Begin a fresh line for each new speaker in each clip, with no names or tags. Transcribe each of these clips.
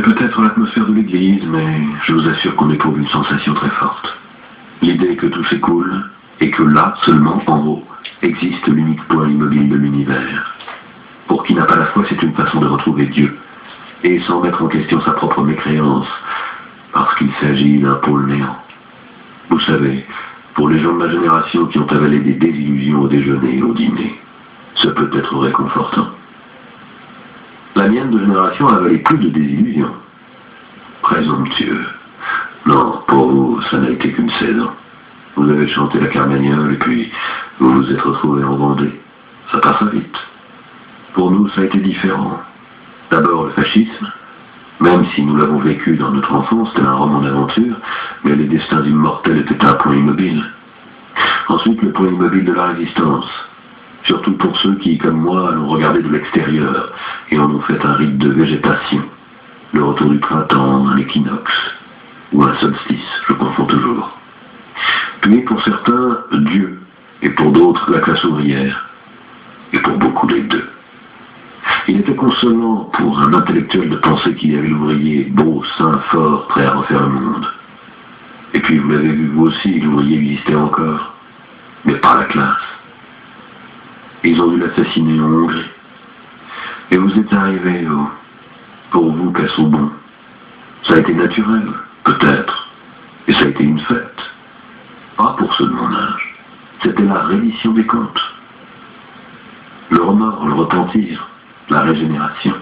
C'est peut-être l'atmosphère de l'église, mais je vous assure qu'on éprouve une sensation très forte. L'idée que tout s'écoule, et que là, seulement, en haut, existe l'unique point immobile de l'univers. Pour qui n'a pas la foi, c'est une façon de retrouver Dieu, et sans mettre en question sa propre mécréance, parce qu'il s'agit d'un pôle néant. Vous savez, pour les gens de ma génération qui ont avalé des désillusions au déjeuner et au dîner, ça peut être réconfortant. La mienne de génération a avalé plus de désillusions. Présomptueux. Non, pour vous, ça n'a été qu'une saison. Vous avez chanté la Carmagnole et puis vous vous êtes retrouvés en Vendée. Ça passa vite. Pour nous, ça a été différent. D'abord le fascisme, même si nous l'avons vécu dans notre enfance, c'était un roman d'aventure, mais les destins immortels étaient un point immobile. Ensuite, le point immobile de la résistance. Surtout pour ceux qui, comme moi, l'ont regardé de l'extérieur et en ont fait un rite de végétation. Le retour du printemps, un équinoxe, ou un solstice, je confonds toujours. Puis pour certains, Dieu, et pour d'autres, la classe ouvrière, et pour beaucoup les deux. Il était consolant pour un intellectuel de penser qu'il y avait l'ouvrier beau, sain, fort, prêt à refaire le monde. Et puis vous l'avez vu vous aussi, l'ouvrier existait encore, mais pas la classe. Ils ont dû l'assassiner en Hongrie. Et vous êtes arrivé, pour vous, Casaubon. Ça a été naturel, peut-être, et ça a été une fête. Pas pour ceux de mon âge. C'était la reddition des comptes. Le remords, le repentir, la régénération.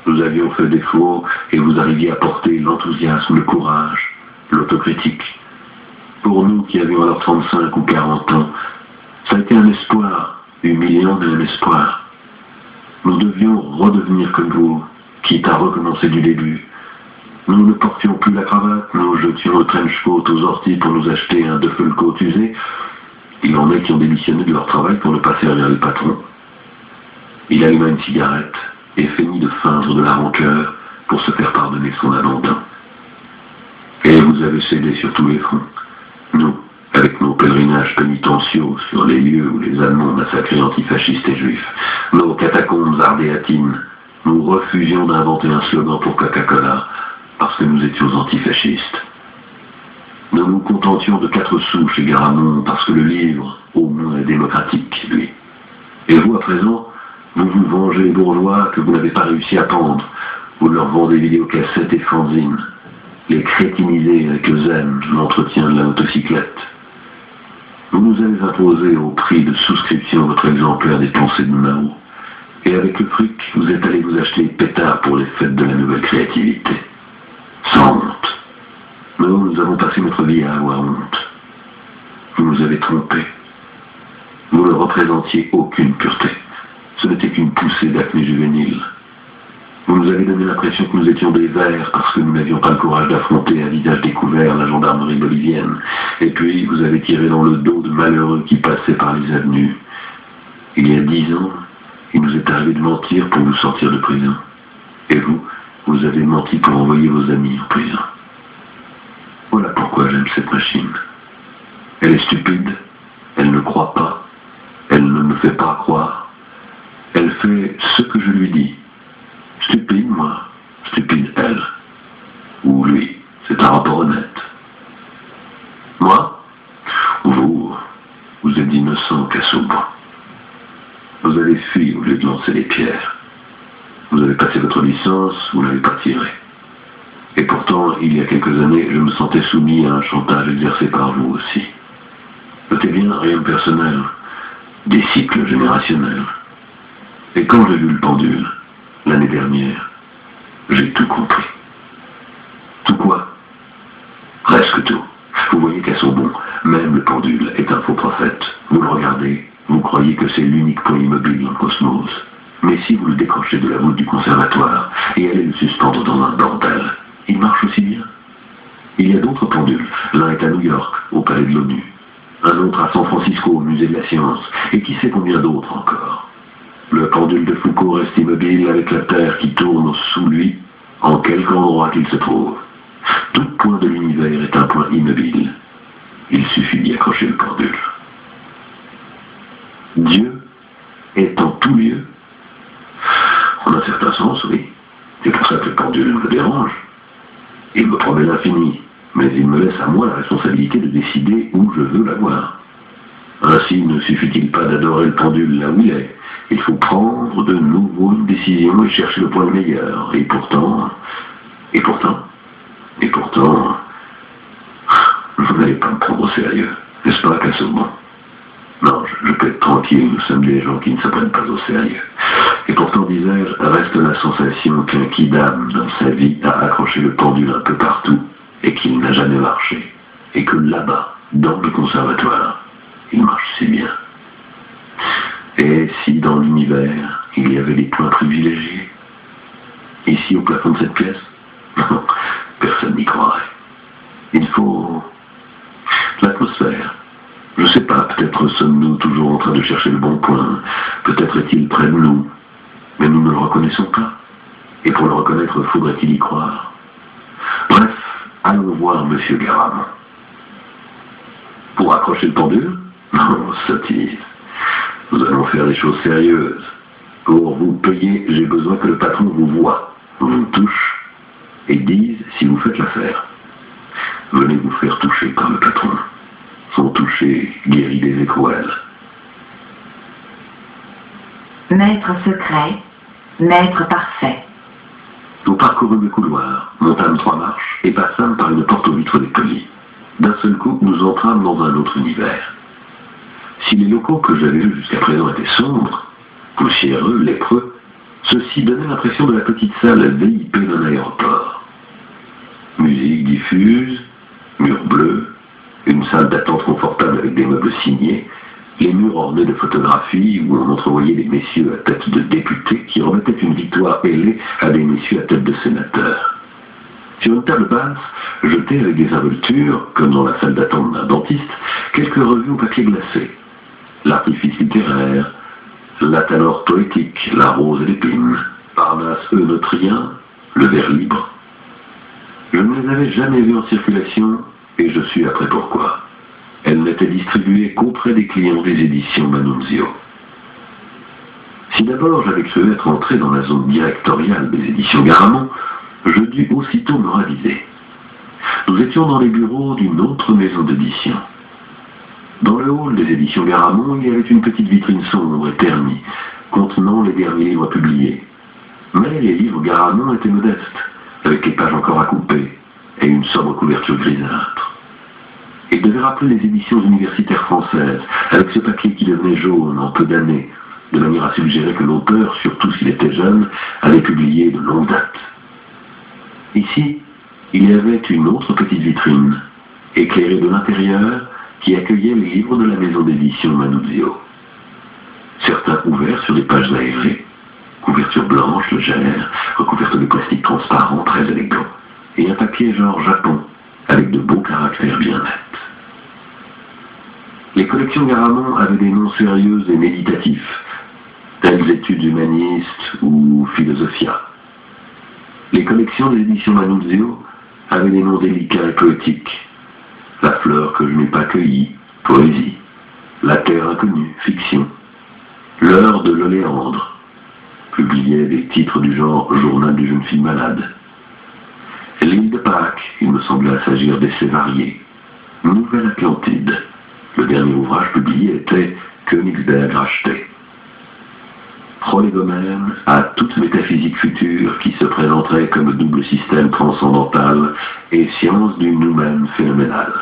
Nous avions fait défaut et vous arriviez à porter l'enthousiasme, le courage, l'autocritique. Pour nous qui avions alors 35 ou 40 ans, ça a été un espoir, humiliant mais un espoir. Nous devions redevenir comme vous, quitte à recommencer du début. Nous ne portions plus la cravate, nous jetions nos trench coats aux orties pour nous acheter un duffel-coat usé. Il y en a qui ont démissionné de leur travail pour ne pas servir les patrons. Il alluma une cigarette et feignit de feindre de la rancœur pour se faire pardonner son abandon. Et vous avez cédé sur tous les fronts. Nous, avec nos pèlerinages pénitentiaux sur les lieux où les Allemands massacraient antifascistes et juifs, nos catacombes ardéatines, nous refusions d'inventer un slogan pour Coca-Cola parce que nous étions antifascistes. Nous nous contentions de 4 sous chez Garamond parce que le livre, au moins, est démocratique, lui. Et vous, à présent, vous vous vengez les bourgeois que vous n'avez pas réussi à pendre. Vous leur vendez vidéocassettes et fanzines. Les crétinisez avec le zen, l'entretien de la motocyclette. Vous nous avez imposé au prix de souscription votre exemplaire des pensées de Mao. Et avec le fric, vous êtes allé vous acheter des pétards pour les fêtes de la nouvelle créativité. Sans honte. Nous avons passé notre vie à avoir honte. Vous nous avez trompés. Vous ne représentiez aucune pureté. Ce n'était qu'une poussée d'acné juvénile. Vous nous avez donné l'impression que nous étions des vers parce que nous n'avions pas le courage d'affronter à visage découvert la gendarmerie bolivienne. Et puis vous avez tiré dans le dos de malheureux qui passaient par les avenues. Il y a 10 ans, il nous est arrivé de mentir pour nous sortir de prison. Et vous, vous avez menti pour envoyer vos amis en prison. Voilà pourquoi j'aime cette machine. Elle est stupide, elle ne croit pas, elle ne me fait pas croire. Elle fait ce que je lui dis. Stupide, moi. Stupide, elle. Ou lui. C'est un rapport honnête. Moi, vous êtes innocent, Casaubon. Vous avez fui au lieu de lancer les pierres. Vous avez passé votre licence, vous n'avez pas tiré. Et pourtant, il y a quelques années, je me sentais soumis à un chantage exercé par vous aussi. Notez bien, rien de personnel. Des cycles générationnels. Et quand j'ai vu le pendule, l'année dernière, j'ai tout compris. Tout quoi? Presque tout. Vous voyez Casaubon, même le pendule est un faux prophète. Vous le regardez, vous croyez que c'est l'unique point immobile dans le cosmos. Mais si vous le décrochez de la voûte du conservatoire et allez le suspendre dans un bordel, il marche aussi bien. Il y a d'autres pendules. L'un est à New York, au palais de l'ONU. Un autre à San Francisco, au musée de la science. Et qui sait combien d'autres encore. Le pendule de Foucault reste immobile avec la Terre qui tourne sous lui, en quelque endroit qu'il se trouve. Tout point de l'univers est un point immobile. Il suffit d'y accrocher le pendule. Dieu est en tout lieu. En un certain sens, oui. C'est pour ça que le pendule pendule me dérange. Il me promet l'infini, mais il me laisse à moi la responsabilité de décider où je veux l'avoir. Ainsi ne suffit-il pas d'adorer le pendule là où il est. Il faut prendre de nouveau une décision et chercher le point meilleur. Et pourtant, vous n'allez pas me prendre au sérieux, n'est-ce pas, Casaubon? Non, je peux être tranquille, nous sommes des gens qui ne se prennent pas au sérieux. Et pourtant, disais-je, reste la sensation qu'un kidam dans sa vie a accroché le pendule un peu partout et qu'il n'a jamais marché. Et que là-bas, dans le conservatoire, il marche si bien. Et si dans l'univers, il y avait des points privilégiés? Ici, au plafond de cette pièce? Non, personne n'y croirait. Il faut l'atmosphère. Je ne sais pas, peut-être sommes-nous toujours en train de chercher le bon point, peut-être est-il près de nous, mais nous ne le reconnaissons pas. Et pour le reconnaître, faudrait-il y croire? Bref, allons voir M. Garamond. Pour accrocher le pendule? Non, sottise. Nous allons faire des choses sérieuses. Pour vous payer, j'ai besoin que le patron vous voie, vous touche et dise si vous faites l'affaire. Venez vous faire toucher par le patron. Son toucher guérit des étoiles.
Maître secret, maître parfait.
Nous parcourûmes le couloir, montâmes 3 marches et passâmes par une porte aux vitres dépolies. D'un seul coup, nous entrâmes dans un autre univers. Si les locaux que j'avais vus jusqu'à présent étaient sombres, poussiéreux, lépreux, ceux-ci donnaient l'impression de la petite salle VIP d'un aéroport. Musique diffuse, murs bleus, une salle d'attente confortable avec des meubles signés, les murs ornés de photographies où on entrevoyait des messieurs à tête de députés qui remettaient une victoire ailée à des messieurs à tête de sénateurs. Sur une table basse, jetée avec des involtures, comme dans la salle d'attente d'un dentiste, quelques revues au papier glacé. L'artifice littéraire, la talore poétique, la rose et l'épine, Parnasse eunotrien, le vers libre. Je ne les avais jamais vues en circulation, et je suis après pourquoi. Elles n'étaient distribuées qu'auprès des clients des éditions Manunzio. Si d'abord j'avais cru être entré dans la zone directoriale des éditions Garamond, je dus aussitôt me raviser. Nous étions dans les bureaux d'une autre maison d'édition. Dans le hall des éditions Garamond, il y avait une petite vitrine sombre et ternie, contenant les derniers livres publiés. Mais les livres Garamond étaient modestes, avec les pages encore à couper, et une sobre couverture grisâtre. Il devait rappeler les éditions universitaires françaises, avec ce papier qui devenait jaune en peu d'années, de manière à suggérer que l'auteur, surtout s'il était jeune, avait publié de longue date. Ici, il y avait une autre petite vitrine, éclairée de l'intérieur, qui accueillait les livres de la maison d'édition Manunzio. Certains ouverts sur des pages aérées, couverture blanche, légère, recouverte de plastique transparent, très élégant, et un papier genre Japon, avec de beaux caractères bien nets. Les collections Garamond avaient des noms sérieux et méditatifs, telles études humanistes ou philosophia. Les collections des éditions Manunzio avaient des noms délicats et poétiques. La fleur que je n'ai pas cueillie, poésie. La terre inconnue, fiction. L'heure de l'oléandre, publiait des titres du genre Journal d'une jeune fille malade. L'île de Pâques, il me semblait s'agir d'essais variés. Nouvelle Atlantide. Le dernier ouvrage publié était Königsberg racheté. Prolégomène à toute métaphysique future qui se présenterait comme double système transcendantal et science du nous-mêmes phénoménal.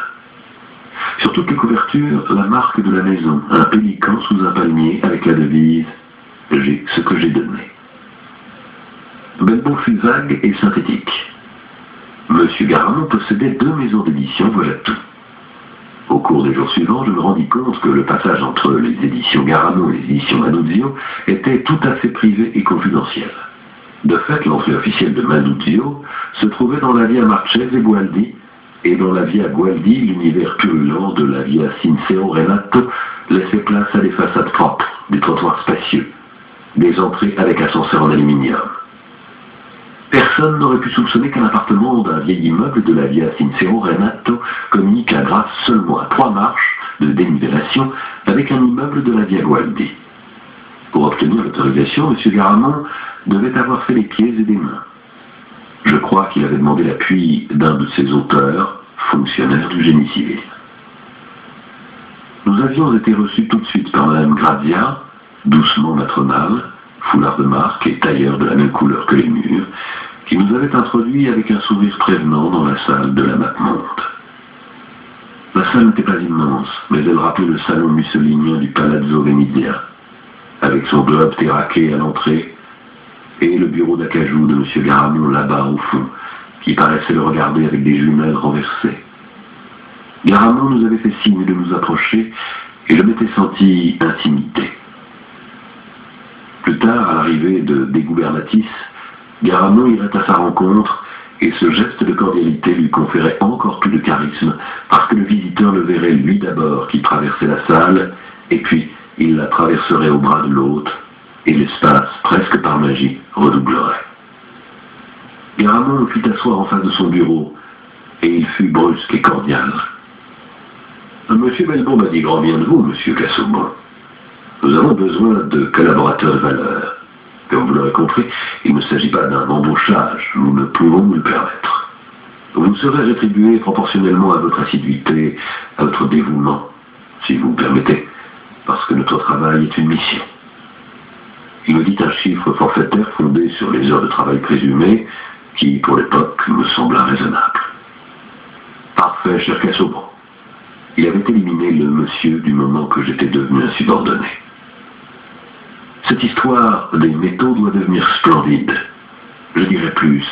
Sur toutes les couvertures, la marque de la maison, un pélican sous un palmier avec la devise « J'ai ce que j'ai donné ». Belbon fut vague et synthétique. Monsieur Garamond possédait 2 maisons d'édition, voilà tout. Au cours des jours suivants, je me rendis compte que le passage entre les éditions Garamond et les éditions Manunzio était tout à fait privé et confidentiel. De fait, l'entrée officielle de Manunzio se trouvait dans la via Marchese et Gualdi, et dans la via Gualdi, l'univers purulent de la via Sincero Renato laissait place à des façades propres, des trottoirs spacieux, des entrées avec ascenseur en aluminium. Personne n'aurait pu soupçonner qu'un appartement d'un vieil immeuble de la via Sincero Renato communique grâce seulement à 3 marches de dénivellation avec un immeuble de la via Gualdi. Pour obtenir l'autorisation, M. Garamond devait avoir fait les pieds et des mains. Je crois qu'il avait demandé l'appui d'un de ses auteurs, fonctionnaire du génie civil. Nous avions été reçus tout de suite par Madame Grazia, doucement matronale, foulard de marque et tailleur de la même couleur que les murs, qui nous avait introduits avec un sourire prévenant dans la salle de la Mapmonde. La salle n'était pas immense, mais elle rappelait le salon mussolinien du Palazzo Venezia, avec son globe terraqué à l'entrée, et le bureau d'acajou de M. Garamond là-bas au fond, qui paraissait le regarder avec des jumelles renversées. Garamond nous avait fait signe de nous approcher, et je m'étais senti intimidé. Plus tard, à l'arrivée de Dégubernatis, Garamond irait à sa rencontre, et ce geste de cordialité lui conférait encore plus de charisme, parce que le visiteur le verrait lui d'abord qui traversait la salle, et puis il la traverserait au bras de l'autre, et l'espace, presque par magie, redoublerait. Garamond le fit asseoir en face de son bureau, et il fut brusque et cordial. « Monsieur Belbon m'a dit grand bien de vous, Monsieur Cassaubon. Nous avons besoin de collaborateurs de valeur. Comme vous l'aurez compris, il ne s'agit pas d'un embauchage, nous ne pouvons nous le permettre. Vous serez rétribué proportionnellement à votre assiduité, à votre dévouement, si vous me permettez, parce que notre travail est une mission. » Il me dit un chiffre forfaitaire fondé sur les heures de travail présumées, qui, pour l'époque, me sembla raisonnable. Parfait, cher Cassaubon. Il avait éliminé le monsieur du moment que j'étais devenu un subordonné. Cette histoire des métaux doit devenir splendide. Je dirais plus,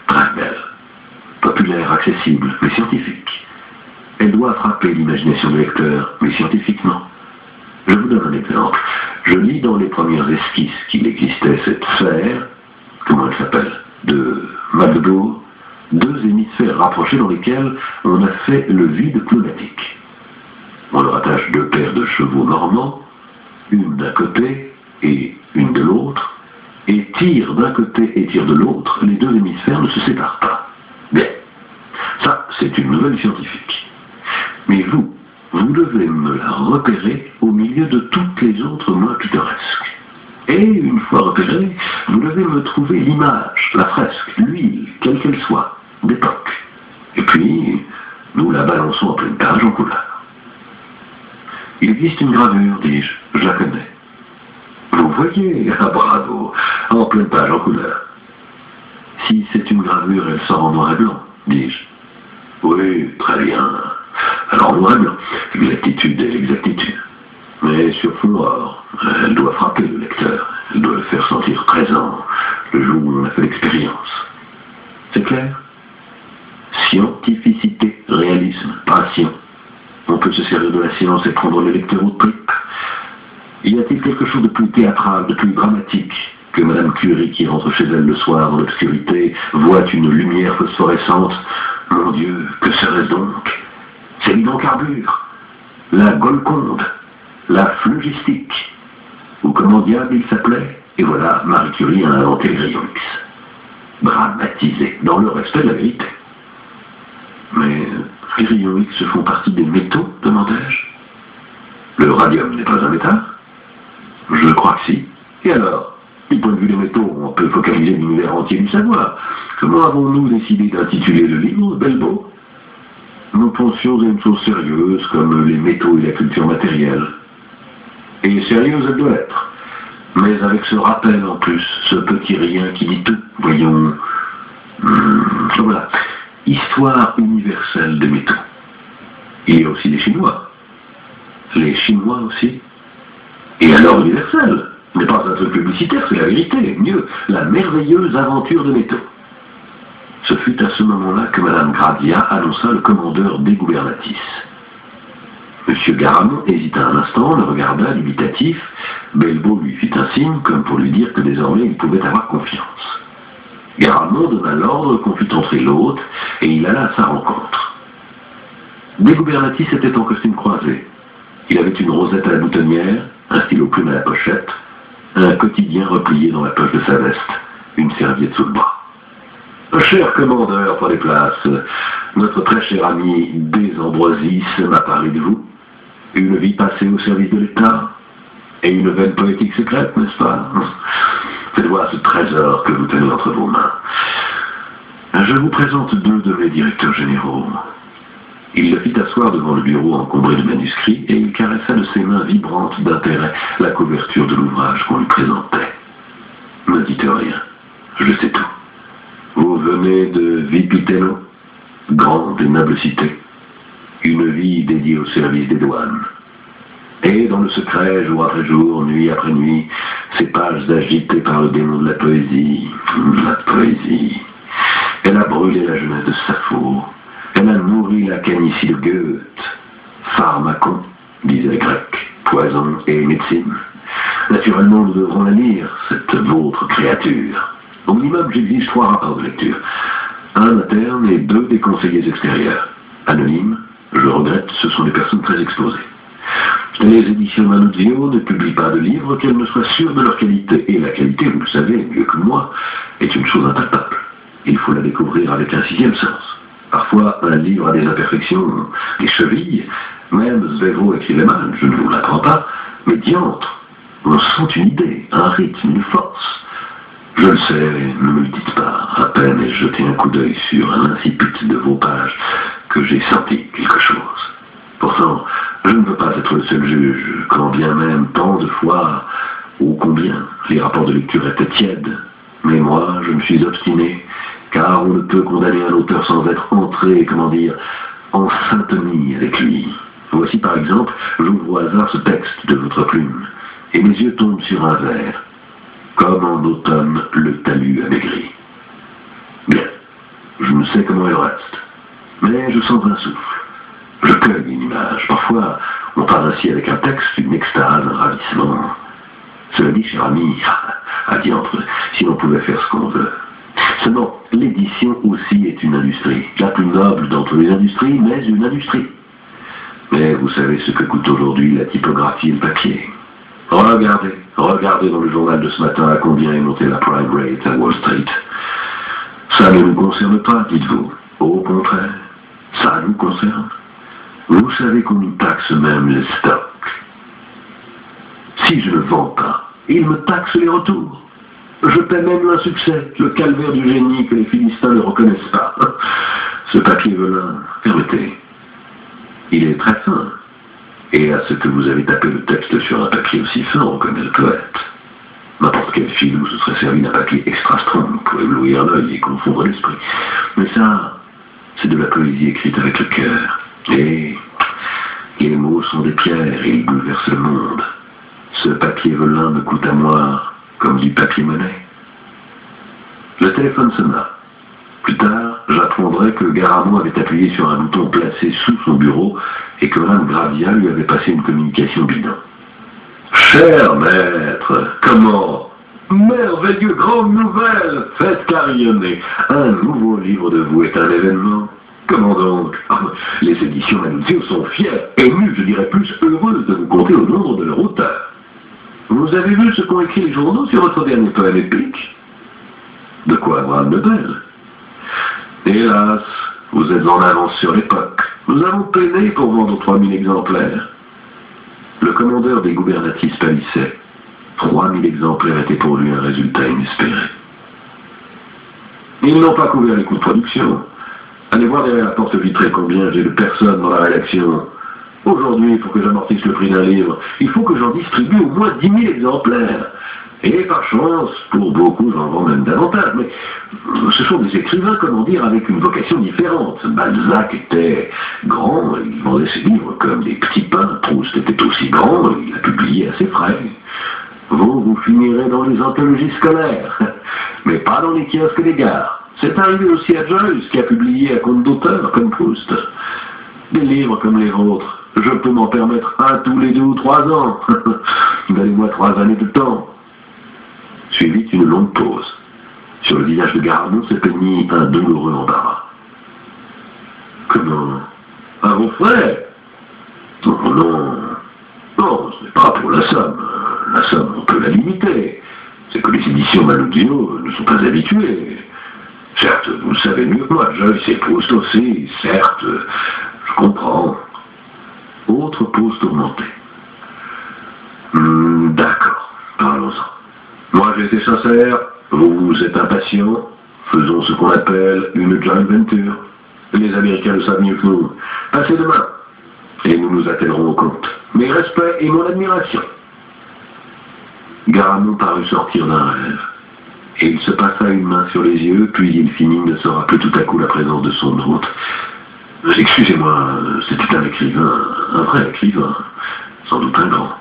très belle. Populaire, accessible, mais scientifique. Elle doit frapper l'imagination du lecteur, mais scientifiquement. Je vous donne un exemple. Je lis dans les premières esquisses qu'il existait cette sphère, comment elle s'appelle, de Magdebourg, deux hémisphères rapprochés dans lesquels on a fait le vide pneumatique. On leur attache deux paires de chevaux normands, une d'un côté et une de l'autre, et tire d'un côté et tire de l'autre, les deux hémisphères ne se séparent pas. Bien, ça c'est une nouvelle scientifique. Mais vous devez me la repérer au milieu de toutes les autres moins pittoresques. Et une fois repérée, vous devez me trouver l'image, la fresque, l'huile, quelle qu'elle soit, d'époque. Et puis, nous la balançons en pleine page en couleur. Il existe une gravure, dis-je, je la connais. Vous voyez, ah bravo, en pleine page en couleur. Si c'est une gravure, elle sort en noir et blanc, dis-je. Oui, très bien. Alors noir et blanc, l'exactitude et l'exactitude. Mais sur fond noir, elle doit frapper le lecteur, elle doit le faire sentir présent, le jour où on a fait l'expérience. C'est clair? Scientificité, réalisme, passion. On peut se servir de la science et prendre le lecteur au trip. Y a-t-il quelque chose de plus théâtral, de plus dramatique que Madame Curie qui rentre chez elle le soir dans l'obscurité, voit une lumière phosphorescente? Mon Dieu, que serait-ce donc? C'est l'hydrocarbure, la Golconde, la phlogistique, ou comment diable il s'appelait? Et voilà, Marie Curie a inventé le rayon X. Dramatisé, dans le respect de la vérité. Mais les rayons X font partie des métaux, demandai-je. Le radium n'est pas un métal? Je crois que si. Et alors, du point de vue des métaux, on peut focaliser l'univers entier du savoir. Comment avons-nous décidé d'intituler le livre Belbo? Nous pensions à une chose sérieuse, comme les métaux et la culture matérielle. Et sérieuse, elle doit être. Mais avec ce rappel en plus, ce petit rien qui dit tout, voyons... voilà. Histoire universelle des métaux. Il y a aussi les Chinois. Les Chinois aussi. Et alors universel. Ce n'est pas un truc publicitaire, c'est la vérité. Mieux, la merveilleuse aventure de métaux. Ce fut à ce moment-là que Madame Grazia annonça le commandeur Dégubernatis. Monsieur Garamond hésita un instant, le regarda, dubitatif. Belbo lui fit un signe, comme pour lui dire que désormais il pouvait avoir confiance. Garamond donna l'ordre qu'on fit entrer l'hôte, et il alla à sa rencontre. Dégubernatis était en costume croisé. Il avait une rosette à la boutonnière, un stylo plume à la pochette, un quotidien replié dans la poche de sa veste, une serviette sous le bras. Cher commandeur, prenez place. Notre très cher ami Desambrosis m'a parlé de vous. Une vie passée au service de l'État et une veine poétique secrète, n'est-ce pas? Faites voir ce trésor que vous tenez entre vos mains. Je vous présente deux de mes directeurs généraux. Il le fit asseoir devant le bureau encombré de manuscrits et il caressa de ses mains vibrantes d'intérêt la couverture de l'ouvrage qu'on lui présentait. Ne dites rien, je sais tout. Vous venez de Vipitello, grande et noble cité, une vie dédiée au service des douanes. Et dans le secret, jour après jour, nuit après nuit, ces pages agitées par le démon de la poésie. La poésie. Elle a brûlé la jeunesse de Sappho. Elle a nourri la canicie de Goethe. Pharmacon, disaient les Grecs, poison et médecine. Naturellement, nous devrons la lire, cette vôtre créature. Au minimum, j'exige 3 rapports de lecture. Un interne et 2 des conseillers extérieurs. Anonymes, je regrette, ce sont des personnes très exposées. Les éditions Manuzio ne publient pas de livres qu'elles ne soient sûres de leur qualité. Et la qualité, vous le savez mieux que moi, est une chose intactable. Il faut la découvrir avec un 6e sens. Parfois, un livre a des imperfections, des chevilles. Même Svevo écrivait mal, je ne vous l'apprends pas. Mais diantre, on sent une idée, un rythme, une force. Je le sais, ne me le dites pas. À peine ai-je jeté un coup d'œil sur l'incipit de vos pages que j'ai senti quelque chose. Pourtant, je ne veux pas être le seul juge, quand bien même tant de fois, ô combien, les rapports de lecture étaient tièdes. Mais moi, je me suis obstiné, car on ne peut condamner un auteur sans être entré, en syntonie avec lui. Voici par exemple, j'ouvre au hasard ce texte de votre plume, et mes yeux tombent sur un vers. Comme en automne, le talus a maigri. Bien, je ne sais comment il reste, mais je sens un souffle. Je cueille une image. Parfois, on parle ainsi avec un texte, une extase, un ravissement. Cela dit, cher ami, à diantre, si l'on pouvait faire ce qu'on veut. Seulement, l'édition aussi est une industrie. La plus noble d'entre les industries, mais une industrie. Mais vous savez ce que coûte aujourd'hui la typographie et le papier. Regardez dans le journal de ce matin à combien est montée la prime rate à Wall Street. Ça ne nous concerne pas, dites-vous. Au contraire, ça nous concerne. Vous savez qu'on nous taxe même les stocks. Si je ne vends pas, ils me taxent les retours. Je paie même l'insuccès, le calvaire du génie que les Philistins ne reconnaissent pas. Ce papier velin, permettez, il est très fin. Et à ce que vous avez tapé le texte sur un papier aussi fin, on reconnaît le poète. N'importe quel film où se serait servi d'un papier extra strong pour éblouir l'œil et confondre l'esprit. Mais ça, c'est de la poésie écrite avec le cœur. Et les mots sont des pierres et ils bouleversent le monde. Ce papier velin me coûte à moi comme du papier-monnaie. Le téléphone sonna. Plus tard, j'apprendrai que Garamo avait appuyé sur un bouton placé sous son bureau et que Mme Gravia lui avait passé une communication bidon. Cher maître, comment? Merveilleux, grande nouvelle, faites carillonner. Un nouveau livre de vous est un événement. Comment donc? Les éditions Manuzio sont fières, émues, je dirais plus heureuses de vous compter au nombre de leur auteur. Vous avez vu ce qu'ont écrit les journaux sur votre dernier poème épique? De quoi Abraham Lebel? Hélas, vous êtes en avance sur l'époque. Nous avons peiné pour vendre 3000 exemplaires. Le commandeur des gouvernatis pâlissait. 3000 exemplaires étaient pour lui un résultat inespéré. Ils n'ont pas couvert les coûts de production. Allez voir derrière la porte vitrée combien j'ai de personnes dans la rédaction. Aujourd'hui, pour que j'amortisse le prix d'un livre, il faut que j'en distribue au moins 10 000 exemplaires. Et par chance, pour beaucoup, j'en vends même davantage. Mais ce sont des écrivains, avec une vocation différente. Balzac était grand, il vendait ses livres comme des petits pains. Proust était aussi grand, il a publié à ses frais. Vous finirez dans les anthologies scolaires, mais pas dans les kiosques des gares. C'est arrivé aussi à Joyce, qui a publié à compte d'auteur, comme Proust. Des livres comme les vôtres, je peux m'en permettre un tous les 2 ou 3 ans. Donnez-moi 3 années de temps. Suivit une longue pause. Sur le visage de Garamo se peignit un douloureux embarras. Comment? À vos frais? Non, ce n'est pas pour la somme. La somme, on peut la limiter. C'est que les éditions Manuzio ne sont pas habituées. Certes, vous le savez mieux que moi, Joyce et Proust aussi, certes, je comprends. Autre pause tourmentée. D'accord, parlons-en. Moi j'ai été sincère, vous êtes impatient. faisons ce qu'on appelle une joint venture. Les Américains le savent mieux que nous. Passez demain, et nous nous attellerons au compte. Mes respects et mon admiration. Garamond parut sortir d'un rêve, et il se passa une main sur les yeux, puis il finit de se rappeler tout à coup la présence de son hôte. Excusez-moi, c'était un écrivain, un vrai écrivain, sans doute un grand.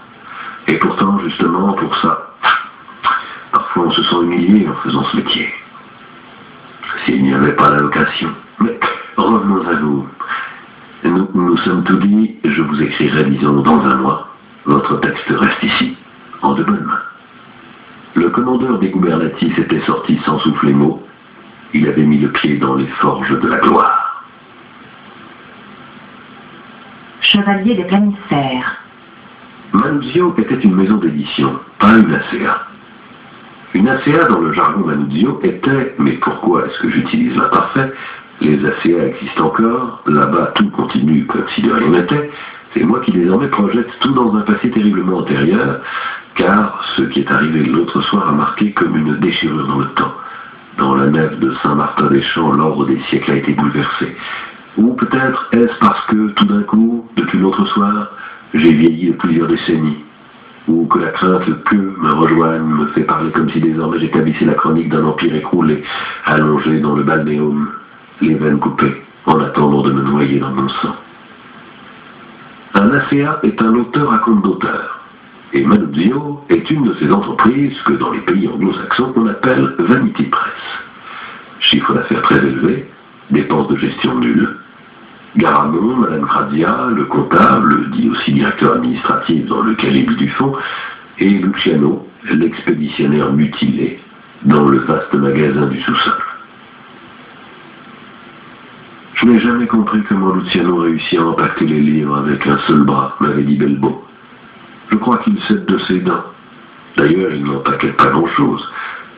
Et pourtant, justement, pour ça, parfois on se sent humilié en faisant ce métier. S'il n'y avait pas la location. Mais revenons à vous. Nous sommes tout dit, je vous écrirai, disons, dans un mois. Votre texte reste ici, en de bonnes mains. Le commandeur des Gubernatis était sorti sans souffler mot. Il avait mis le pied dans les forges de la gloire.
Chevalier des Planisphères.
Manuzio était une maison d'édition, pas une ACA. Une ACA dans le jargon Manuzio était, mais pourquoi est-ce que j'utilise l'imparfait? Les ACA existent encore, là-bas tout continue comme si de rien n'était. C'est moi qui désormais projette tout dans un passé terriblement antérieur, car ce qui est arrivé l'autre soir a marqué comme une déchirure dans le temps. Dans la nef de Saint-Martin-des-Champs, l'ordre des siècles a été bouleversé. Ou peut-être est-ce parce que, tout d'un coup, depuis l'autre soir, j'ai vieilli de plusieurs décennies, ou que la crainte que me rejoigne me fait parler comme si désormais j'établissais la chronique d'un empire écroulé, allongé dans le balnéum, les veines coupées, en attendant de me noyer dans mon sang. Un ACA est un auteur à compte d'auteur, et Manuzio est une de ces entreprises que dans les pays anglo-saxons on appelle Vanity Press. Chiffre d'affaires très élevé, dépenses de gestion nulles. Garamond, Madame Grazia, le comptable, dit aussi directeur administratif dans le calibre du fond, et Luciano, l'expéditionnaire mutilé, dans le vaste magasin du sous-sol. Je n'ai jamais compris comment Luciano réussit à empaqueter les livres avec un seul bras, m'avait dit Belbo. Je crois qu'il cède de ses dents. D'ailleurs, il n'empaquette pas grand-chose.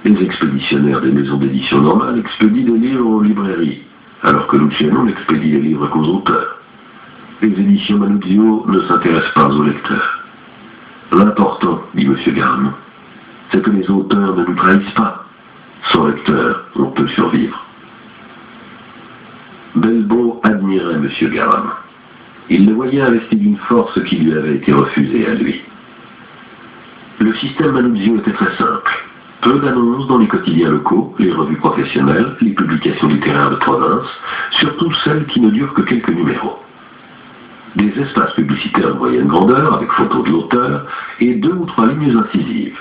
Les expéditionnaires des maisons d'édition normales expédient des livres aux librairies, alors que Luciano n'expédie les livres qu'aux auteurs. Les éditions Manuzio ne s'intéressent pas aux lecteurs. L'important, dit M. Garamond, c'est que les auteurs ne nous trahissent pas. Sans lecteur, on peut survivre. Belbo admirait M. Garamond. Il le voyait investi d'une force qui lui avait été refusée à lui. Le système Manuzio était très simple. Peu d'annonces dans les quotidiens locaux, les revues professionnelles, les publications littéraires de province, surtout celles qui ne durent que quelques numéros. Des espaces publicitaires de moyenne grandeur, avec photos de l'auteur, et 2 ou 3 lignes incisives.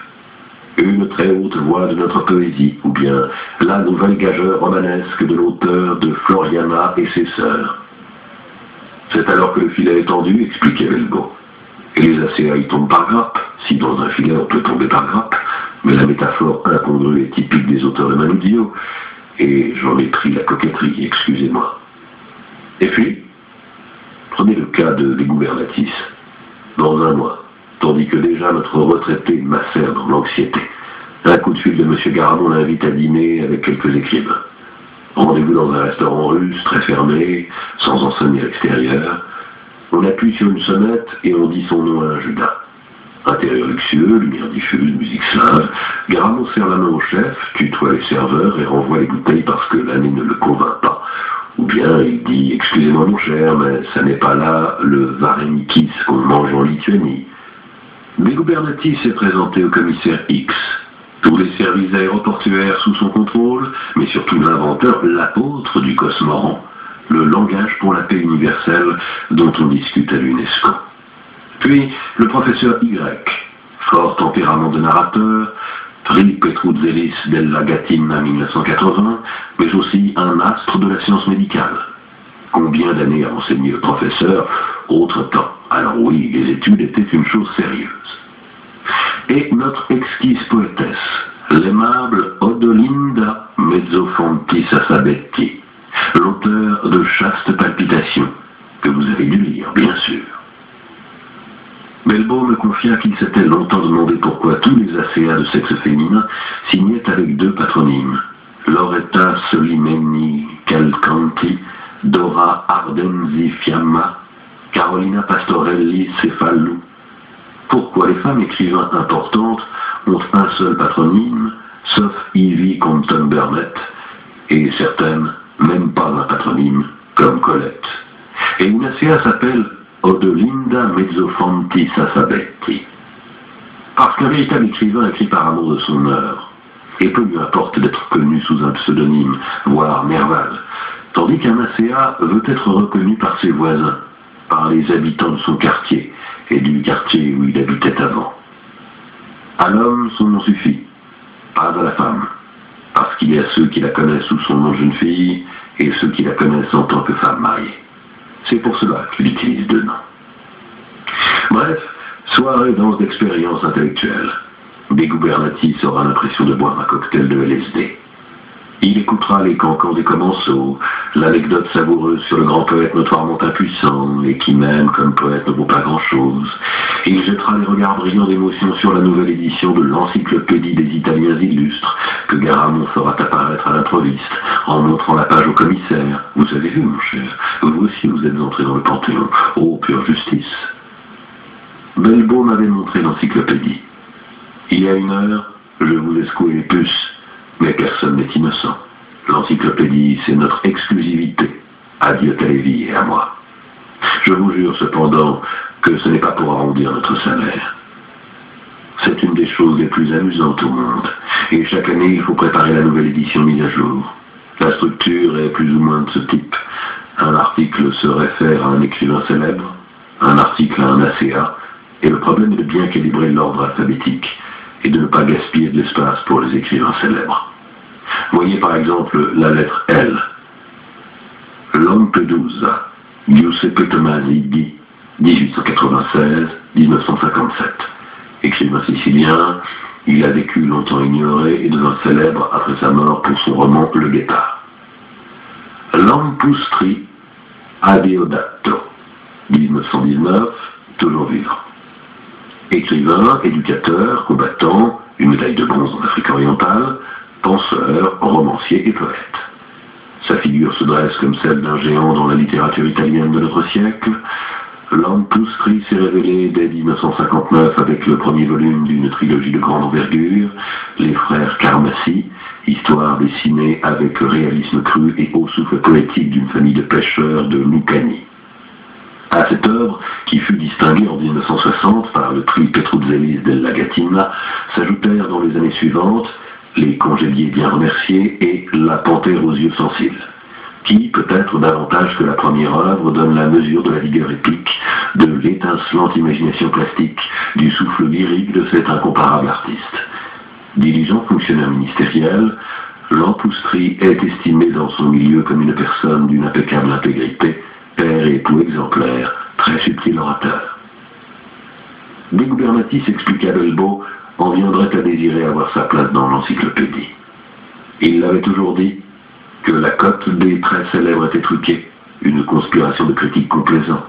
Une très haute voix de notre poésie, ou bien la nouvelle gageure romanesque de l'auteur de Floriana et ses sœurs. C'est alors que le filet est tendu, expliquait Belbo. Et les ACA y tombent par grappe, si dans un filet on peut tomber par grappe, mais la métaphore incongrue est typique des auteurs de Manuzio, et j'en ai pris la coquetterie, excusez-moi. Et puis, prenez le cas des Gubernatis. Dans un mois, tandis que déjà notre retraité macère dans l'anxiété, un coup de fil de M. Garamond l'invite à dîner avec quelques écrivains. Rendez-vous dans un restaurant russe, très fermé, sans enseigne extérieure. On appuie sur une sonnette et on dit son nom à un Judas. Intérieur luxueux, lumière diffuse, musique slave. Garamond serre la main au chef, tutoie les serveurs et renvoie les bouteilles parce que l'année ne le convainc pas. Ou bien il dit « Excusez-moi mon cher, mais ça n'est pas là le varenikis qu'on mange en Lituanie. » Mais Gubernatis s'est présenté au commissaire X. Tous les services aéroportuaires sous son contrôle, mais surtout l'inventeur, l'apôtre du cosmoran, le langage pour la paix universelle dont on discute à l'UNESCO. Puis le professeur Y, fort tempérament de narrateur, prix Petruzzellis della Gatina 1980, mais aussi un astre de la science médicale. Combien d'années a enseigné le professeur? Autre temps. Alors oui, les études étaient une chose sérieuse. Et notre exquise poétesse, l'aimable Odolinda Mezzofonti Sassabetti, l'auteur de Chastes Palpitations, que vous avez dû lire, bien sûr. Belbo me confia qu'il s'était longtemps demandé pourquoi tous les ACA de sexe féminin signaient avec 2 patronymes, Loretta Solimeni Calcanti, Dora Ardenzi Fiamma, Carolina Pastorelli Cefalou. Pourquoi les femmes écrivains importantes ont un seul patronyme, sauf Ivy Compton Burnett, et certaines, même pas un patronyme, comme Colette. Et une ACA s'appelle Odelinda Mezzofanti Sasabetti. Parce qu'un véritable écrivain écrit par amour de son œuvre, et peu lui importe d'être connu sous un pseudonyme, voire Nerval, tandis qu'un ACA veut être reconnu par ses voisins, par les habitants de son quartier, et du quartier où il habitait avant. À l'homme, son nom suffit, pas à la femme, parce qu'il y a ceux qui la connaissent sous son nom de jeune fille, et ceux qui la connaissent en tant que femme mariée. C'est pour cela qu'il utilise deux noms. Bref, soirée danse d'expérience intellectuelle. Dégubernatis aura l'impression de boire un cocktail de LSD. Il écoutera les cancans des commensaux, l'anecdote savoureuse sur le grand poète notoirement impuissant, et qui même, comme poète, ne vaut pas grand-chose. Il jettera les regards brillants d'émotion sur la nouvelle édition de l'encyclopédie des Italiens illustres, que Garamond fera apparaître à l'improviste, en montrant la page au commissaire. Vous avez vu, mon cher, vous aussi vous êtes entré dans le Panthéon. Oh, pure justice. Belbeau m'avait montré l'encyclopédie. Il y a une heure, je vous ai secoué les puces. Mais personne n'est innocent. L'encyclopédie, c'est notre exclusivité. Adieu Talévy et à moi. Je vous jure cependant que ce n'est pas pour arrondir notre salaire. C'est une des choses les plus amusantes au monde. Et chaque année, il faut préparer la nouvelle édition mise à jour. La structure est plus ou moins de ce type. Un article se réfère à un écrivain célèbre, un article à un ACA, et le problème est de bien calibrer l'ordre alphabétique et de ne pas gaspiller de l'espace pour les écrivains célèbres. Voyez par exemple la lettre L. Lampedusa, Giuseppe Tomasi di 1896-1957. Écrivain sicilien, il a vécu longtemps ignoré et devint célèbre après sa mort pour son roman Le Guettard. Lampustri Adeodato, 1919, toujours vivant. Écrivain, éducateur, combattant, une médaille de bronze en Afrique orientale, penseur, romancier et poète. Sa figure se dresse comme celle d'un géant dans la littérature italienne de notre siècle. Lampustri s'est révélé dès 1959 avec le premier volume d'une trilogie de grande envergure, Les Frères Carmassi, histoire dessinée avec réalisme cru et haut souffle poétique d'une famille de pêcheurs de Lucani. À cette œuvre, qui fut distinguée en 1960 par le prix Petruzzellis della Gatina, s'ajoutèrent dans les années suivantes Les Congédiés bien remerciés et La Panthère aux yeux sensibles, qui, peut-être davantage que la première œuvre, donne la mesure de la vigueur épique, de l'étincelante imagination plastique, du souffle lyrique de cet incomparable artiste. Diligent fonctionnaire ministériel, Lampustri est estimé dans son milieu comme une personne d'une impeccable intégrité, père et époux exemplaire, très subtil orateur. Dégubernatis expliqua Belbeau en viendrait à désirer avoir sa place dans l'encyclopédie. Il l'avait toujours dit que la cote des très célèbres était truquée, une conspiration de critiques complaisants.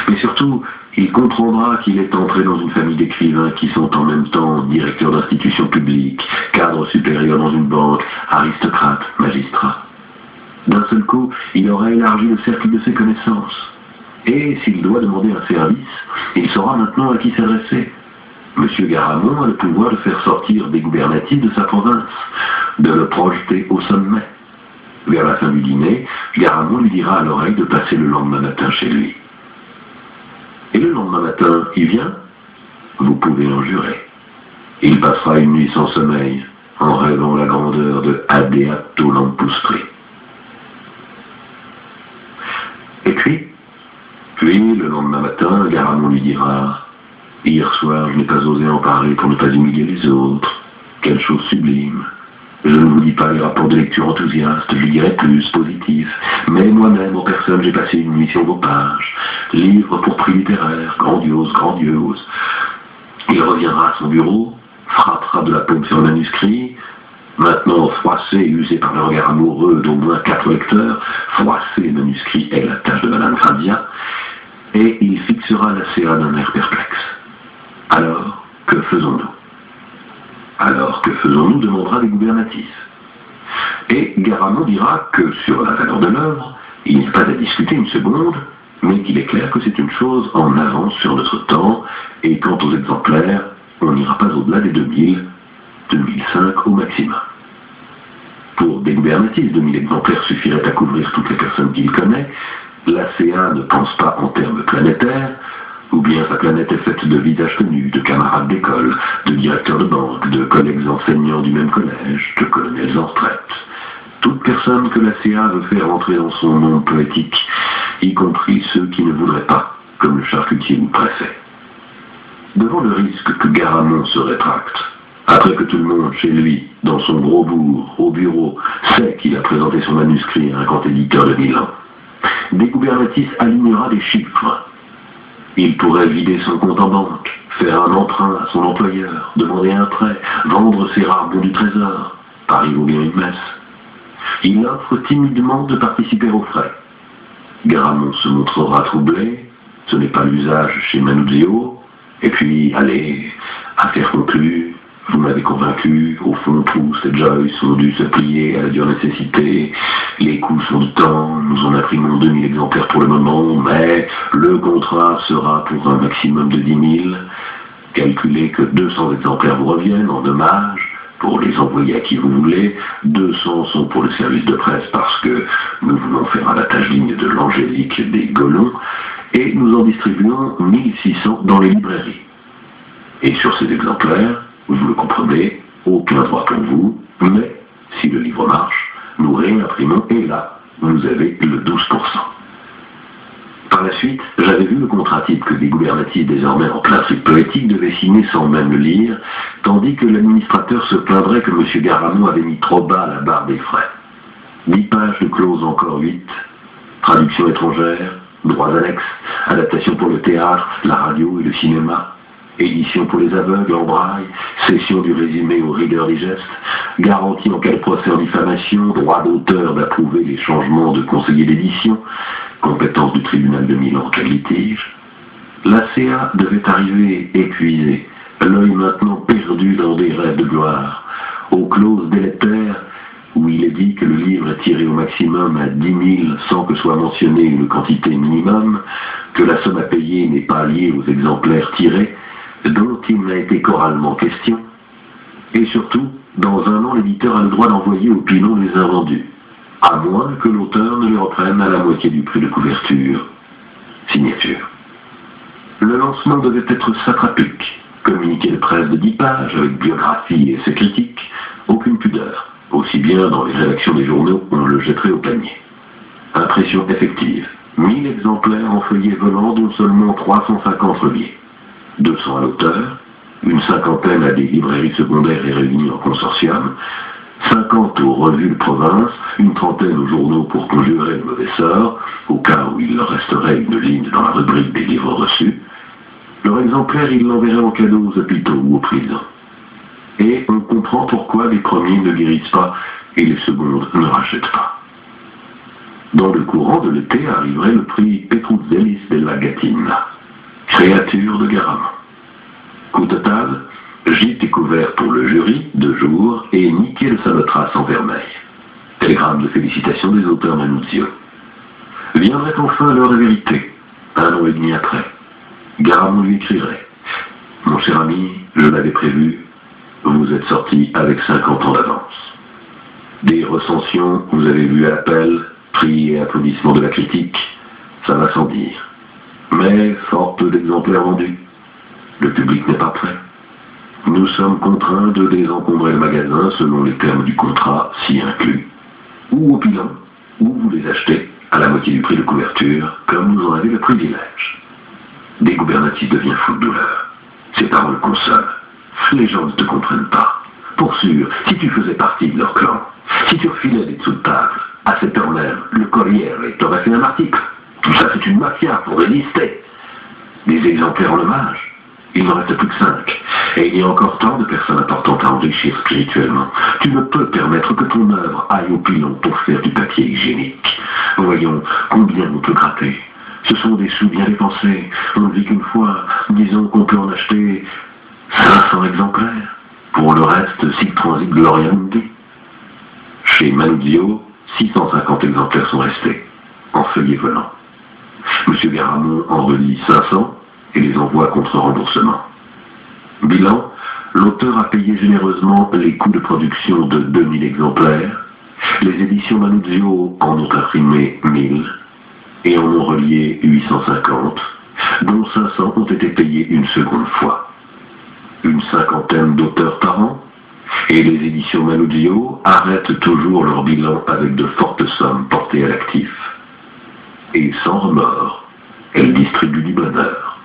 Mais surtout, il comprendra qu'il est entré dans une famille d'écrivains qui sont en même temps directeurs d'institutions publiques, cadres supérieurs dans une banque, aristocrates, magistrats. D'un seul coup, il aura élargi le cercle de ses connaissances. Et s'il doit demander un service, il saura maintenant à qui s'adresser. Monsieur Garamond a le pouvoir de faire sortir Dégubernatis de sa province, de le projeter au sommet. Vers la fin du dîner, Garamond lui dira à l'oreille de passer le lendemain matin chez lui. Et le lendemain matin, il vient? Vous pouvez en jurer. Il passera une nuit sans sommeil, en rêvant la grandeur de Adeato Lampustri. Et puis, le lendemain matin, Garamond lui dira « Hier soir, je n'ai pas osé en parler pour ne pas humilier les autres. Quelle chose sublime. Je ne vous dis pas les rapports de lecture enthousiastes, je dirais plus, positifs. Mais moi-même, en personne, j'ai passé une nuit sur vos pages. Livre pour prix littéraire, grandiose, grandiose. » Il reviendra à son bureau, frappera de la paume sur le manuscrit, maintenant froissé et usé par le regard amoureux d'au moins 4 lecteurs, froisser les manuscrits est la tâche de Madame Gradia, et il fixera la CA d'un air perplexe. Alors, que faisons-nous? Alors, que faisons-nous demandera Dégubernatis. Et Garamond dira que sur la valeur de l'œuvre, il n'y a pas à discuter une seconde, mais qu'il est clair que c'est une chose en avance sur notre temps, et quant aux exemplaires, on n'ira pas au-delà des 2000, 2005 au maximum. Pour des Gubernatis, 2000 exemplaires suffiraient à couvrir toutes les personnes qu'il connaît. L'ACA ne pense pas en termes planétaires, ou bien sa planète est faite de visages connus, de camarades d'école, de directeurs de banque, de collègues enseignants du même collège, de colonels en retraite. Toute personne que l'ACA veut faire entrer dans son monde poétique, y compris ceux qui ne voudraient pas, comme le charcutier ou le préfet. Devant le risque que Garamond se rétracte, après que tout le monde, chez lui, dans son gros bourg, au bureau, sait qu'il a présenté son manuscrit à un grand éditeur de Milan, des Gubernatis alignera des chiffres. Il pourrait vider son compte en banque, faire un emprunt à son employeur, demander un prêt, vendre ses rares bons du trésor, Paris ou bien une messe. Il offre timidement de participer aux frais. Garamond se montrera troublé, ce n'est pas l'usage chez Manuzio, et puis, allez, affaire conclue, vous m'avez convaincu, au fond, Proust et Joyce ont dû se plier à la dure nécessité, les coûts sont du temps, nous en imprimons 2000 exemplaires pour le moment, mais le contrat sera pour un maximum de 10 000, calculez que 200 exemplaires vous reviennent en hommage, pour les envoyer à qui vous voulez, 200 sont pour le service de presse parce que nous voulons faire à la tâche digne de l'Angélique des Golons, et nous en distribuons 1600 dans les librairies. Et sur ces exemplaires, vous le comprenez, aucun droit pour vous, mais si le livre marche, nous réimprimons et là, vous avez le 12%. Par la suite, j'avais vu le contrat type que des Gubernatis désormais en plein truc poétique devaient signer sans même le lire, tandis que l'administrateur se plaindrait que M. Garamond avait mis trop bas la barre des frais. 10 pages de clauses encore 8, traduction étrangère, droits annexes, adaptation pour le théâtre, la radio et le cinéma, édition pour les aveugles en braille, cession du résumé aux rigueurs des gestes, garantie en cas de procès en diffamation, droit d'auteur d'approuver les changements de conseiller d'édition, compétence du tribunal de Milan en cas de litige. L'ACA devait arriver épuisé, l'œil maintenant perdu dans des rêves de gloire, aux clauses délétères où il est dit que le livre est tiré au maximum à 10 000 sans que soit mentionnée une quantité minimum, que la somme à payer n'est pas liée aux exemplaires tirés, dont il n'a été qu'oralement question, et surtout, dans un an, l'éditeur a le droit d'envoyer au pilon les invendus, à moins que l'auteur ne les reprenne à la moitié du prix de couverture. Signature. Le lancement devait être satrapique, communiqué de presse de 10 pages, avec biographie et ses critiques, aucune pudeur, aussi bien dans les rédactions des journaux, on le jetterait au panier. Impression effective, 1000 exemplaires en feuillet volant, dont seulement 350 reliés. 200 à l'auteur, une cinquantaine à des librairies secondaires et réunies en consortium, 50 aux revues de province, une trentaine aux journaux pour conjurer le mauvais sort, au cas où il leur resterait une ligne dans la rubrique des livres reçus. Leur exemplaire, ils l'enverraient en cadeau aux hôpitaux ou aux prisons. Et on comprend pourquoi les premiers ne guérissent pas et les secondes ne rachètent pas. Dans le courant de l'été arriverait le prix Petruzzellis della Gattina, créature de Garamond. Coût total, gîte et couvert pour le jury, 2 jours, et niqué de Samothrace en vermeil. Télégramme de félicitations des auteurs Manuzio. Viendrait enfin l'heure de vérité, 1 an et demi après. Garamond lui écrirait: « Mon cher ami, je l'avais prévu, vous êtes sorti avec 50 ans d'avance. Des recensions, vous avez vu à l'appel, prix et applaudissements de la critique, ça va sans dire. Mais fort peu d'exemplaires vendus. Le public n'est pas prêt. Nous sommes contraints de désencombrer le magasin selon les termes du contrat, si inclus, ou au bilan, ou vous les achetez à la moitié du prix de couverture, comme vous en avez le privilège. » Des Gubernatis devient fou de douleur. Ces paroles consolent. Les gens ne te comprennent pas. Pour sûr, si tu faisais partie de leur clan, si tu refilais des dessous de table, à cette heure même, le Corriere t'aurait fait un article. Tout ça, c'est une mafia pour résister. Des exemplaires en hommage. Il n'en reste plus que 5. Et il y a encore tant de personnes importantes à enrichir spirituellement. Tu ne peux permettre que ton œuvre aille au pilon pour faire du papier hygiénique. Voyons, combien on peut gratter. Ce sont des sous bien dépensés. On ne vit qu'une fois. Disons qu'on peut en acheter 500 exemplaires. Pour le reste, Sic transit gloria mundi. Chez Manuzio, 650 exemplaires sont restés, en feuillet volant. M. Garamond en relit 500 et les envoie contre remboursement. Bilan, l'auteur a payé généreusement les coûts de production de 2000 exemplaires, Les éditions Manuzio en ont imprimé 1000 et en ont relié 850, dont 500 ont été payés une seconde fois. Une cinquantaine d'auteurs par an, et les éditions Manuzio arrêtent toujours leur bilan avec de fortes sommes portées à l'actif. Et sans remords, elles distribuent du bonheur.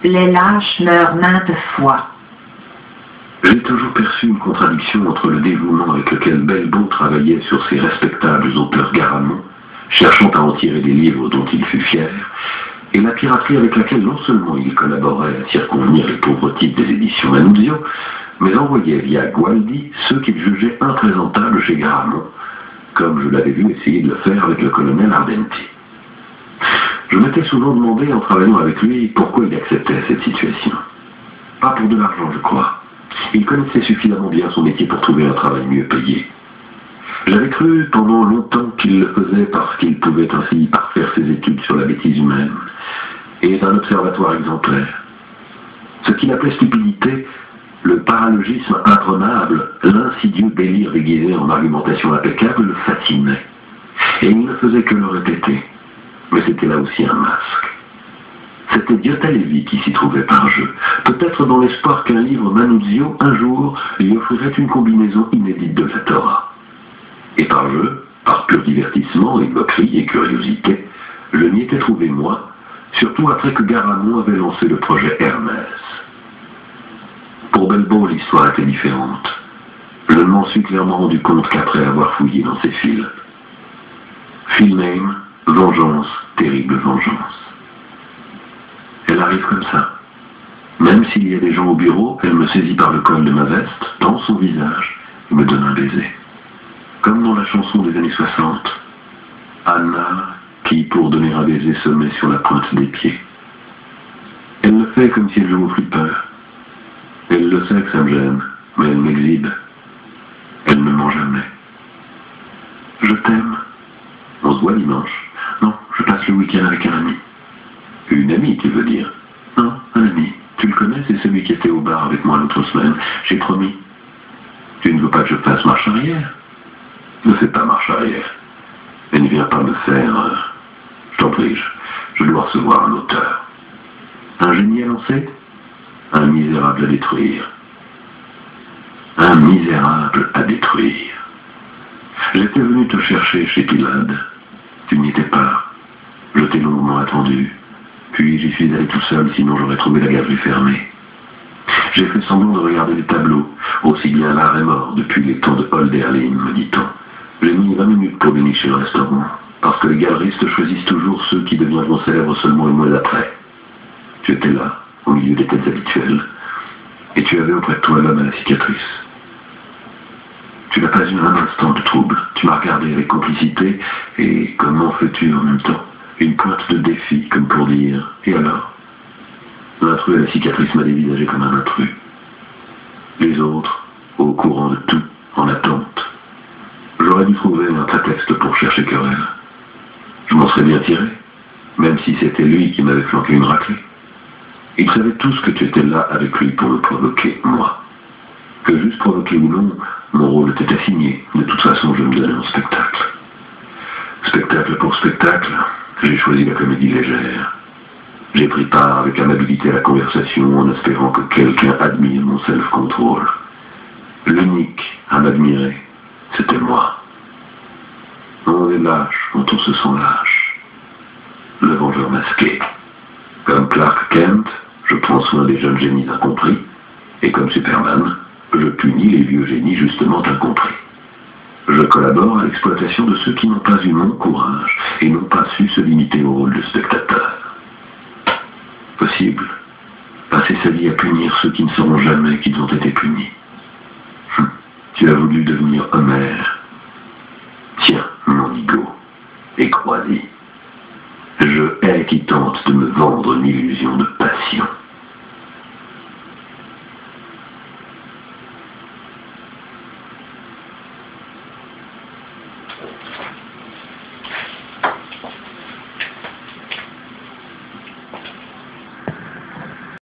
Les lâches meurent maintes fois.
J'ai toujours perçu une contradiction entre le dévouement avec lequel Bellebaud travaillait sur ses respectables auteurs Garamond, cherchant à en tirer des livres dont il fut fier, et la piraterie avec laquelle non seulement il collaborait à circonvenir les pauvres types des éditions Manuzio, mais envoyait via Gualdi ceux qu'il jugeait imprésentables chez Garamond, comme je l'avais vu essayer de le faire avec le colonel Ardenti. Je m'étais souvent demandé, en travaillant avec lui, pourquoi il acceptait cette situation. Pas pour de l'argent, je crois. Il connaissait suffisamment bien son métier pour trouver un travail mieux payé. J'avais cru pendant longtemps qu'il le faisait parce qu'il pouvait ainsi parfaire ses études sur la bêtise humaine et d'un observatoire exemplaire. Ce qu'il appelait stupidité, le paralogisme imprenable, l'insidieux délire déguisé en argumentation impeccable le fascinait. Et il ne faisait que le répéter. Mais c'était là aussi un masque. C'était Diota Levi qui s'y trouvait par jeu, peut-être dans l'espoir qu'un livre Manuzio, un jour, lui offrirait une combinaison inédite de la Torah. Et par jeu, par pur divertissement et moquerie et curiosité, je m'y étais trouvé moi, surtout après que Garamond avait lancé le projet Hermès. Pour Bellebaud, l'histoire était différente. Je ne m'en suis clairement rendu compte qu'après avoir fouillé dans ses fils. Filname, vengeance, terrible vengeance. Elle arrive comme ça. Même s'il y a des gens au bureau, elle me saisit par le col de ma veste, tend son visage et me donne un baiser. Comme dans la chanson des années 60. Anna, qui, pour donner un baiser, se met sur la pointe des pieds. Elle le fait comme si elle jouait au flipper. Elle le sait que ça me gêne, mais elle m'exhibe. Elle ne ment jamais. Je t'aime. On se voit dimanche. Non, je passe le week-end avec un ami. Une amie, tu veux dire? Non, un ami. Tu le connais, c'est celui qui était au bar avec moi l'autre semaine. J'ai promis. Tu ne veux pas que je fasse marche arrière? Ne fais pas marche arrière. Et ne viens pas me faire... Je t'en prie, je dois recevoir un auteur. Un génie à lancer? Un misérable à détruire. Un misérable à détruire. J'étais venu te chercher chez Pilade. Tu n'y étais pas. Je t'ai longuement attendu. Puis j'y suis allé tout seul, sinon j'aurais trouvé la galerie fermée. J'ai fait semblant de regarder les tableaux, aussi bien l'art est mort depuis les temps de Hölderlin, me dit-on. J'ai mis 20 minutes pour dénicher le restaurant, parce que les galeristes choisissent toujours ceux qui deviendront célèbres seulement un mois après. Tu étais là, au milieu des têtes habituelles, et tu avais auprès de toi l'homme à la cicatrice. Tu n'as pas eu un instant de trouble, tu m'as regardé avec complicité, et comment fais-tu en même temps? Une pointe de défi, comme pour dire, et alors? L'intrus à la cicatrice m'a dévisagé comme un intrus. Les autres, au courant de tout, en attente. J'aurais dû trouver un prétexte pour chercher querelle. Je m'en serais bien tiré, même si c'était lui qui m'avait flanqué une raclée. Ils savaient tous que tu étais là avec lui pour me provoquer, moi. Que juste provoquer ou non, mon rôle était assigné. De toute façon, je me donnais en spectacle. Spectacle pour spectacle, j'ai choisi la comédie légère. J'ai pris part avec amabilité à la conversation en espérant que quelqu'un admire mon self-control. L'unique à m'admirer, c'était moi. On est lâche quand on se sent lâche. Le vengeur masqué. Comme Clark Kent, je prends soin des jeunes génies incompris, et comme Superman, je punis les vieux génies justement incompris. Je collabore à l'exploitation de ceux qui n'ont pas eu mon courage et n'ont pas su se limiter au rôle de spectateur. Possible. Passer sa vie à punir ceux qui ne sauront jamais qu'ils ont été punis. Tu as voulu devenir Homère. Tiens, mon ego, et crois-y. Je hais qui tente de me vendre une illusion de